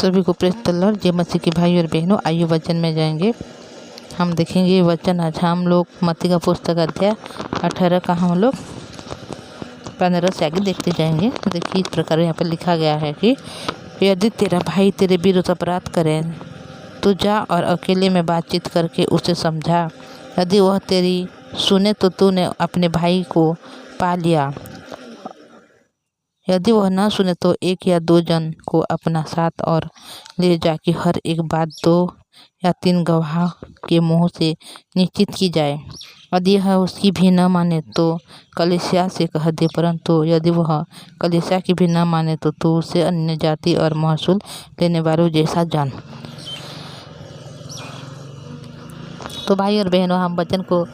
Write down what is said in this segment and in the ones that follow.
सभी को praise the Lord. जय मसीह के भाई और बहनों, आइए वचन में जाएंगे। हम देखेंगे ये वचन आज हम लोग मत्ती का पुस्तक अध्याय 18 का हम लोग 15 से आगे देखते जाएंगे। देखिए इस प्रकार यहाँ पर लिखा गया है कि यदि तेरा भाई तेरे विरुद्ध अपराध करे तो जा और अकेले में बातचीत करके उसे समझा। यदि वह तेरी सुने तो तूने अपने भाई को पा लिया। यदि वह न सुने तो 1 या 2 जन को अपना साथ और ले जाके हर एक बात 2 या 3 गवाह के मुंह से निश्चित की जाए। यदि यह उसकी भी न माने तो कलीसिया से कह दे, परंतु यदि वह कलीसिया की भी न माने तो तू उसे अन्य जाति और महसूल लेने वालों जैसा जान। तो भाई और बहनों, हम वचन को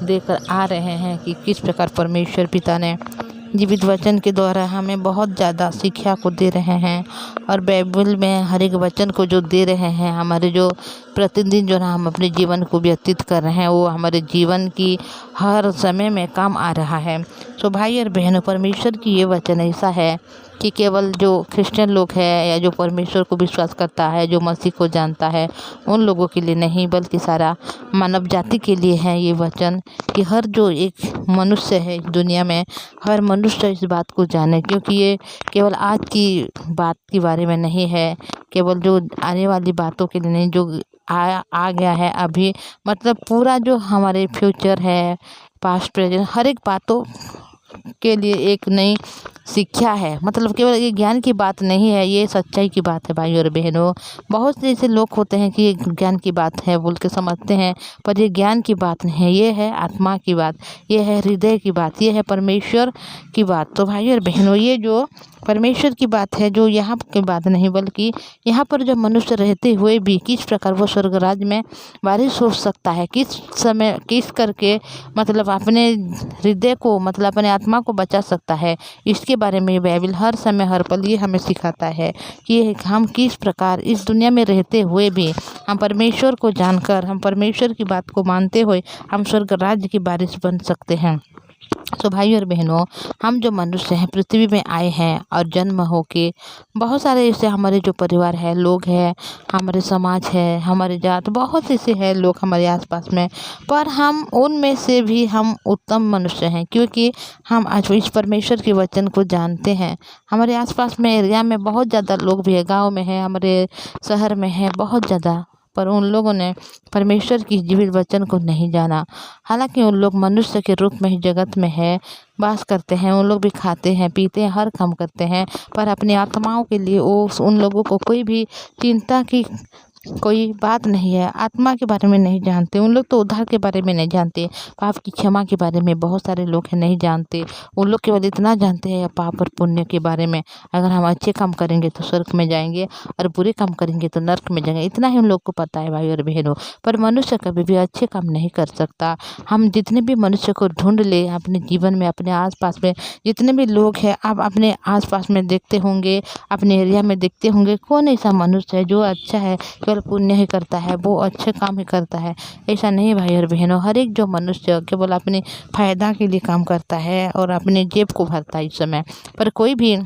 देखकर आ रहे हैं कि किस प्रकार परमेश्वर पिता ने जीवित वचन के द्वारा हमें बहुत ज़्यादा शिक्षा को दे रहे हैं। और बाइबल में हर एक वचन को जो दे रहे हैं, हमारे जो प्रतिदिन जो ना हम अपने जीवन को व्यतीत कर रहे हैं, वो हमारे जीवन की हर समय में काम आ रहा है। तो भाई और बहनों, परमेश्वर की ये वचन ऐसा है कि केवल जो क्रिश्चियन लोग हैं या जो परमेश्वर को विश्वास करता है, जो मसीह को जानता है, उन लोगों के लिए नहीं बल्कि सारा मानव जाति के लिए है ये वचन। कि हर जो एक मनुष्य है दुनिया में, हर मनुष्य इस बात को जाने, क्योंकि ये केवल आज की बात के बारे में नहीं है, केवल जो आने वाली बातों के लिए नहीं, जो आ गया है अभी, मतलब पूरा जो हमारे फ्यूचर है, पास्ट प्रेजेंट, हर एक बातों के लिए एक नई शिक्षा है। मतलब केवल ये ज्ञान की बात नहीं है, ये सच्चाई की बात है भाई और बहनों। बहुत से ऐसे लोग होते हैं कि ये ज्ञान की बात है बोल के समझते हैं, पर ये ज्ञान की बात नहीं है, ये है आत्मा की बात, ये है हृदय की बात, ये है परमेश्वर की बात। तो भाई और बहनों, ये जो परमेश्वर की बात है, जो यहाँ की बात नहीं बल्कि यहाँ पर जो मनुष्य रहते हुए भी किस प्रकार वो स्वर्ग राज्य में वारिस हो सकता है, किस समय किस करके मतलब अपने हृदय को, मतलब अपने आत्मा को बचा सकता है, इसके बारे में बाइबल हर समय हर पल ये हमें सिखाता है कि हम किस प्रकार इस दुनिया में रहते हुए भी हम परमेश्वर को जानकर, हम परमेश्वर की बात को मानते हुए हम स्वर्ग राज्य की वारिस बन सकते हैं। तो भाई और बहनों, हम जो मनुष्य हैं पृथ्वी में आए हैं और जन्म होके बहुत सारे ऐसे हमारे जो परिवार है, लोग हैं, हमारे समाज है, हमारे जात, बहुत ऐसे हैं लोग हमारे आसपास में, पर हम उनमें से भी हम उत्तम मनुष्य हैं, क्योंकि हम आज इस परमेश्वर के वचन को जानते हैं। हमारे आसपास में एरिया में बहुत ज़्यादा लोग भी है, गाँव में है, हमारे शहर में है बहुत ज़्यादा, पर उन लोगों ने परमेश्वर की जीवित वचन को नहीं जाना। हालांकि उन लोग मनुष्य के रूप में ही जगत में है, वास करते हैं, उन लोग भी खाते हैं, पीते हैं, हर काम करते हैं, पर अपनी आत्माओं के लिए वो उन लोगों को कोई भी चिंता की कोई बात नहीं है, आत्मा के बारे में नहीं जानते। उन लोग तो उद्धार के बारे में नहीं जानते, पाप की क्षमा के बारे में बहुत सारे लोग हैं नहीं जानते। उन लोग केवल इतना जानते हैं पाप और पुण्य के बारे में, अगर हम अच्छे काम करेंगे तो स्वर्ग में जाएंगे और बुरे काम करेंगे तो नरक में जाएंगे, इतना ही उन लोग को पता है भाई और बहनों। पर मनुष्य कभी भी अच्छे काम नहीं कर सकता। हम जितने भी मनुष्य को ढूंढ ले अपने जीवन में, अपने आसपास में जितने भी लोग हैं, आप अपने आसपास में देखते होंगे, अपने एरिया में देखते होंगे, कौन ऐसा मनुष्य है जो अच्छा है, केवल पुण्य ही करता है, वो अच्छे काम ही करता है? ऐसा नहीं भाई और बहनों। हर एक जो मनुष्य केवल अपने फायदा के लिए काम करता है और अपने जेब को भरता है इस समय, पर कोई भी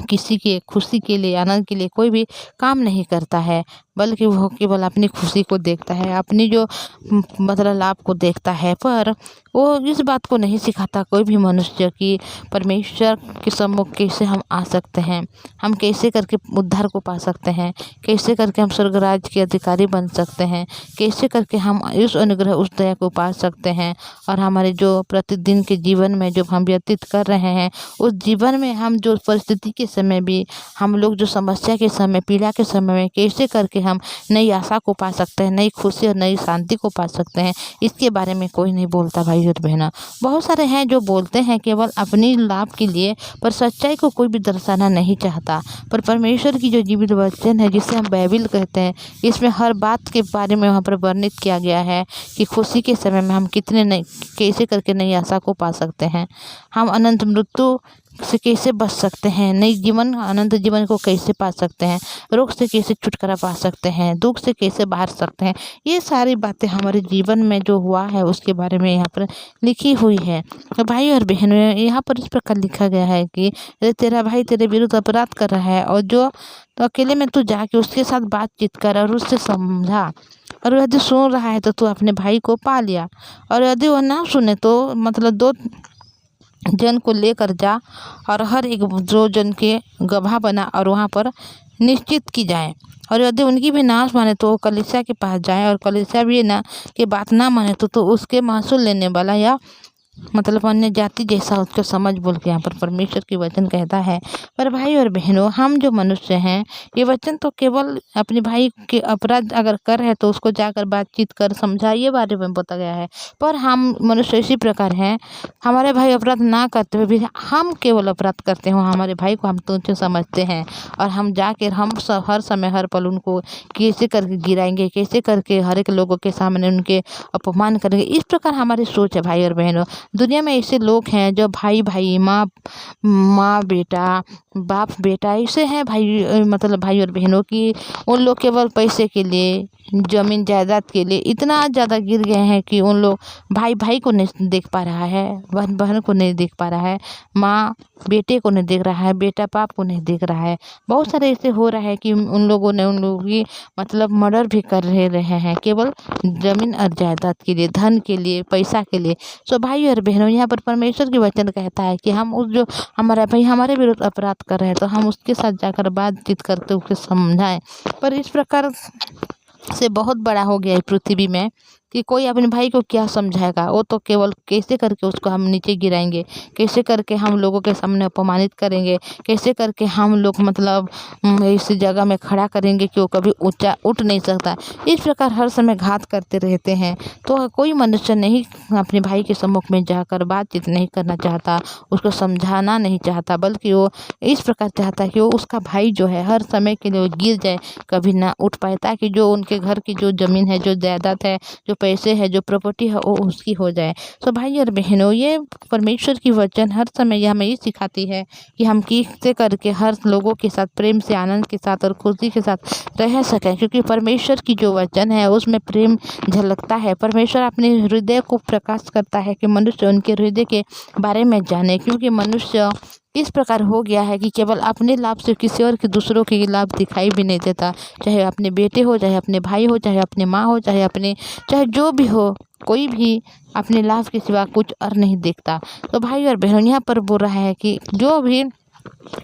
किसी के खुशी के लिए, आनंद के लिए कोई भी काम नहीं करता है, बल्कि वो केवल अपनी खुशी को देखता है, अपनी जो मतलब लाभ को देखता है। पर वो इस बात को नहीं सिखाता कोई भी मनुष्य कि परमेश्वर के सम्मुख कैसे हम आ सकते हैं, हम कैसे करके उद्धार को पा सकते हैं, कैसे करके हम स्वर्ग राज्य के अधिकारी बन सकते हैं, कैसे करके हम उस अनुग्रह, उस दया को पा सकते हैं। और हमारे जो प्रतिदिन के जीवन में जो हम व्यतीत कर रहे हैं, उस जीवन में हम जो परिस्थिति के समय भी, हम लोग जो समस्या के समय, पीड़ा के समय में कैसे करके हम नई आशा को पा सकते हैं, नई खुशी और नई शांति को पा सकते हैं, इसके बारे में कोई नहीं बोलता भाई और बहना। बहुत सारे हैं जो बोलते हैं केवल अपनी लाभ के लिए, पर सच्चाई को कोई भी दर्शाना नहीं चाहता। पर परमेश्वर की जो जीवित वचन है, जिसे हम बाइबल कहते हैं, इसमें हर बात के बारे में वहाँ पर वर्णित किया गया है कि खुशी के समय में हम कितने नई, कैसे करके नई आशा को पा सकते हैं, हम अनंत मृत्यु से कैसे बच सकते हैं, नई जीवन, अनंत जीवन को कैसे पा सकते हैं, रोग से कैसे छुटकारा पा सकते हैं, दुख से कैसे बाहर सकते हैं। ये सारी बातें हमारे जीवन में जो हुआ है उसके बारे में यहाँ पर लिखी हुई है। तो भाई और बहनों, यहाँ पर इस प्रकार लिखा गया है कि यदि तेरा भाई तेरे विरुद्ध अपराध कर रहा है और जो तो अकेले में तू जाके उसके साथ बातचीत कर और उससे समझा। और यदि सुन रहा है तो तू अपने भाई को पा लिया, और यदि वो ना सुने तो मतलब 2 जन को लेकर जा और हर एक 2 जन के गवाह बना और वहाँ पर निश्चित की जाए। और यदि उनकी भी ना माने तो वो कलीसिया के पास जाए, और कलीसिया भी ना की बात ना माने तो उसके महसूल लेने वाला या मतलब अन्य जाति जैसा उसको समझ बोल के यहाँ पर परमेश्वर की वचन कहता है। पर भाई और बहनों, हम जो मनुष्य हैं, ये वचन तो केवल अपने भाई के अपराध अगर कर है तो उसको जाकर बातचीत कर समझा, ये बारे में बताया गया है। पर हम मनुष्य इसी प्रकार हैं, हमारे भाई अपराध ना करते हुए भी हम केवल अपराध करते हो, हमारे भाई को हम तुच्छ समझते हैं, और हम जाकर हम सब हर समय हर पल उनको कैसे करके गिराएंगे, कैसे करके हर एक लोगों के सामने उनके अपमान करेंगे। इस प्रकार हमारी सोच है भाई और बहनों। दुनिया में ऐसे लोग हैं जो भाई भाई, माँ माँ बेटा, बाप बेटा ऐसे हैं भाई, मतलब भाई और बहनों की उन लोग केवल पैसे के लिए, जमीन जायदाद के लिए इतना ज़्यादा गिर गए हैं कि उन लोग भाई भाई को नहीं देख पा रहा है, बहन बहन को नहीं देख पा रहा है, माँ बेटे को नहीं देख रहा है, बेटा बाप को नहीं देख रहा है। बहुत सारे ऐसे हो रहा है कि उन लोगों की मतलब मर्डर भी कर रहे हैं केवल जमीन और जायदाद के लिए, धन के लिए, पैसा के लिए। सो भाई और बहनों, यहाँ पर परमेश्वर की वचन कहता है कि हम उस जो हमारा भाई हमारे विरुद्ध अपराध कर रहे हैं तो हम उसके साथ जाकर बातचीत करते उसे समझाएं। पर इस प्रकार से बहुत बड़ा हो गया है पृथ्वी में कि कोई अपने भाई को क्या समझाएगा। वो तो केवल कैसे करके उसको हम नीचे गिराएंगे, कैसे करके हम लोगों के सामने अपमानित करेंगे, कैसे करके हम लोग मतलब इस जगह में खड़ा करेंगे कि वो कभी ऊंचा उठ नहीं सकता। इस प्रकार हर समय घात करते रहते हैं। तो कोई मनुष्य नहीं अपने भाई के सम्मुख में जाकर बातचीत नहीं करना चाहता, उसको समझाना नहीं चाहता, बल्कि वो इस प्रकार चाहता है कि वो उसका भाई जो है हर समय के लिए वो गिर जाए, कभी ना उठ पाए, ताकि जो उनके घर की जो ज़मीन है, जो जायदाद है, जो पैसे है, जो प्रॉपर्टी है, वो उसकी हो जाए। तो भाई और बहनों, ये परमेश्वर की वचन हर समय हमें ये सिखाती है कि हम कैसे करके हर लोगों के साथ प्रेम से, आनंद के साथ और खुशी के साथ रह सकें, क्योंकि परमेश्वर की जो वचन है उसमें प्रेम झलकता है। परमेश्वर अपने हृदय को प्रकाश करता है कि मनुष्य उनके हृदय के बारे में जाने, क्योंकि मनुष्य इस प्रकार हो गया है कि केवल अपने लाभ से किसी और के दूसरों के लाभ दिखाई भी नहीं देता। चाहे अपने बेटे हो, चाहे अपने भाई हो, चाहे अपने माँ हो, चाहे जो भी हो, कोई भी अपने लाभ के सिवा कुछ और नहीं देखता। तो भाई और बहनों, यहाँ पर बोल रहा है कि जो भी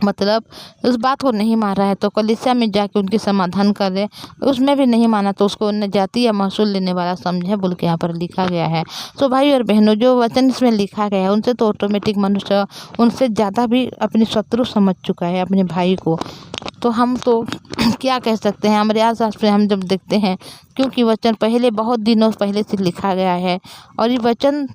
मतलब उस बात को नहीं मान रहा है तो कलीसिया में जाके उनकी समाधान कर दे, उसमें भी नहीं माना तो उसको अन्य जाति या महसूल लेने वाला समझे बोल के यहाँ पर लिखा गया है। तो भाई और बहनों, जो वचन इसमें लिखा गया है उनसे तो ऑटोमेटिक मनुष्य उनसे ज़्यादा भी अपने शत्रु समझ चुका है अपने भाई को। तो हम तो क्या कह सकते हैं, हमारे आस-पास में हम जब देखते हैं, क्योंकि वचन पहले बहुत दिनों पहले से लिखा गया है, और ये वचन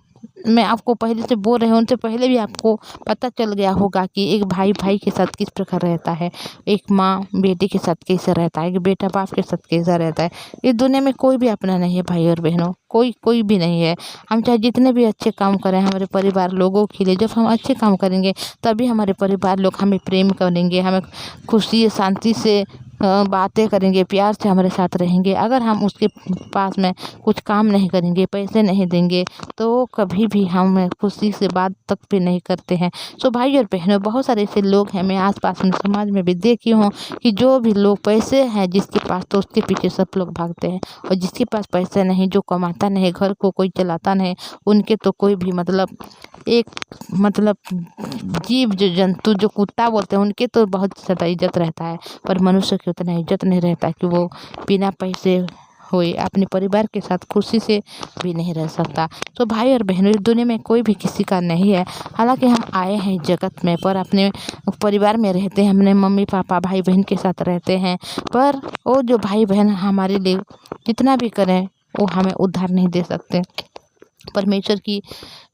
मैं आपको पहले से बोल रही हूँ, उनसे पहले भी आपको पता चल गया होगा कि एक भाई भाई के साथ किस प्रकार रहता है, एक माँ बेटे के साथ कैसे रहता है, एक बेटा बाप के साथ कैसा रहता है। इस दुनिया में कोई भी अपना नहीं है भाई और बहनों, कोई भी नहीं है। हम चाहे जितने भी अच्छे काम करें हमारे परिवार लोगों के लिए, जब हम अच्छे काम करेंगे तभी हमारे परिवार लोग हमें प्रेम करेंगे, हमें खुशी शांति से बातें करेंगे, प्यार से हमारे साथ रहेंगे। अगर हम उसके पास में कुछ काम नहीं करेंगे, पैसे नहीं देंगे, तो वो कभी भी हमें खुशी से बात तक भी नहीं करते हैं। सो भाई और बहनों, बहुत सारे ऐसे लोग हैं, मैं आसपास में समाज में भी देखी हूँ कि जो भी लोग पैसे हैं जिसके पास, तो उसके पीछे सब लोग भागते हैं, और जिसके पास पैसे नहीं, जो कमाता नहीं, घर को कोई चलाता नहीं, उनके तो कोई भी मतलब एक मतलब जीव जो जंतु जो कुत्ता बोलते हैं उनके तो बहुत ज़्यादा इज्जत रहता है, पर मनुष्य की उतना इज्जत नहीं रहता कि वो बिना पैसे हुए अपने परिवार के साथ खुशी से भी नहीं रह सकता। तो भाई और बहनों, इस दुनिया में कोई भी किसी का नहीं है। हालांकि हम आए हैं जगत में, पर अपने परिवार में रहते हैं, अपने मम्मी पापा भाई बहन के साथ रहते हैं, पर वो जो भाई बहन हमारे लिए जितना भी करें वो हमें उद्धार नहीं दे सकते। परमेश्वर की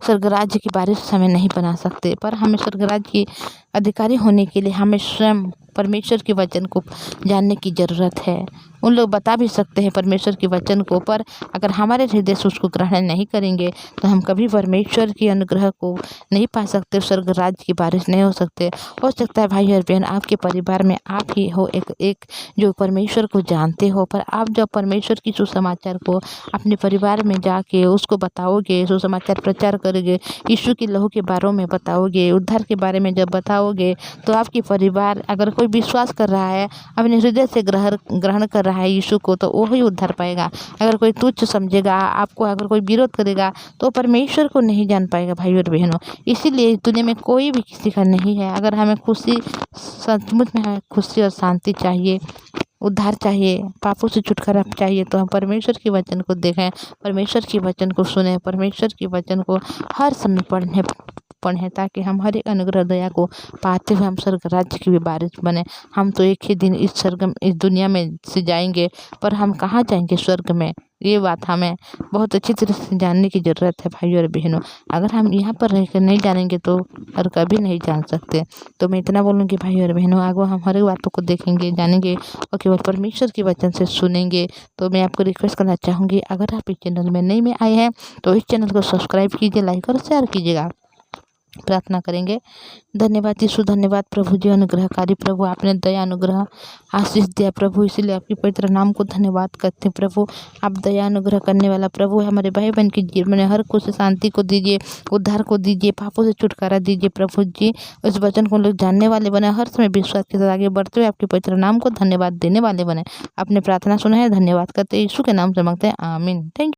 स्वर्गराज्य की वारिस हमें नहीं बना सकते, पर हमें स्वर्गराज्य की अधिकारी होने के लिए हमें स्वयं परमेश्वर के वचन को जानने की ज़रूरत है। उन लोग बता भी सकते हैं परमेश्वर के वचन को, पर अगर हमारे हृदय से उसको ग्रहण नहीं करेंगे तो हम कभी परमेश्वर के अनुग्रह को नहीं पा सकते, स्वर्ग राज्य की वारिस नहीं हो सकते। हो सकता है भाई और बहन आपके परिवार में आप ही हो एक जो परमेश्वर को जानते हो, पर आप जब परमेश्वर की सुसमाचार को अपने परिवार में जाके उसको बताओगे, सुसमाचार प्रचार करोगे, यीशु के लहू के बारे में बताओगे, उद्धार के बारे में जब बताओगे तो आपके परिवार, अगर कोई विश्वास कर रहा है, अपने हृदय से ग्रहण कर रहा है यीशु को, तो वो ही उद्धार पाएगा। अगर कोई तुच्छ समझेगा आपको, अगर कोई विरोध करेगा तो परमेश्वर को नहीं जान पाएगा भाई और बहनों। इसीलिए इस दुनिया में कोई भी किसी का नहीं है। अगर हमें खुशी, सचमुच में हमें खुशी और शांति चाहिए, उद्धार चाहिए, पापों से छुटकारा चाहिए, तो हम परमेश्वर के वचन को देखें, परमेश्वर के वचन को सुने, परमेश्वर के वचन को हर समय पढ़ें, ताकि हम हर एक अनुग्रह दया को पाते हुए हम स्वर्ग राज्य की भी वारिस बने। हम तो एक ही दिन इस दुनिया में से जाएंगे, पर हम कहाँ जाएंगे? स्वर्ग में। ये बात हमें बहुत अच्छी तरह से जानने की ज़रूरत है भाइयों और बहनों। अगर हम यहाँ पर रहकर नहीं जानेंगे तो और कभी नहीं जान सकते। तो मैं इतना बोलूँगी भाइयों और बहनों, आगे हम हर एक बातों को देखेंगे, जानेंगे और केवल परमेश्वर के वचन से सुनेंगे। तो मैं आपको रिक्वेस्ट करना चाहूँगी, अगर आप इस चैनल में नए में आए हैं तो इस चैनल को सब्सक्राइब कीजिए, लाइक और शेयर कीजिएगा। प्रार्थना करेंगे। धन्यवाद यीशु, धन्यवाद प्रभु जी, अनुग्रहकारी प्रभु, आपने दया अनुग्रह आशीष दिया प्रभु, इसीलिए आपके पवित्र नाम को धन्यवाद करते हैं प्रभु। आप दया अनुग्रह करने वाला प्रभु है। हमारे भाई बहन के जीवन में हर कुछ शांति को दीजिए, उद्धार को दीजिए, पापों से छुटकारा दीजिए प्रभु जी। उस वचन को लोग जानने वाले बने, हर समय विश्वास के साथ आगे बढ़ते हुए आपके पवित्र नाम को धन्यवाद देने वाले बने। आपने प्रार्थना सुना है, धन्यवाद करते यीशु के नाम से मांगते हैं, आमीन। Thank you.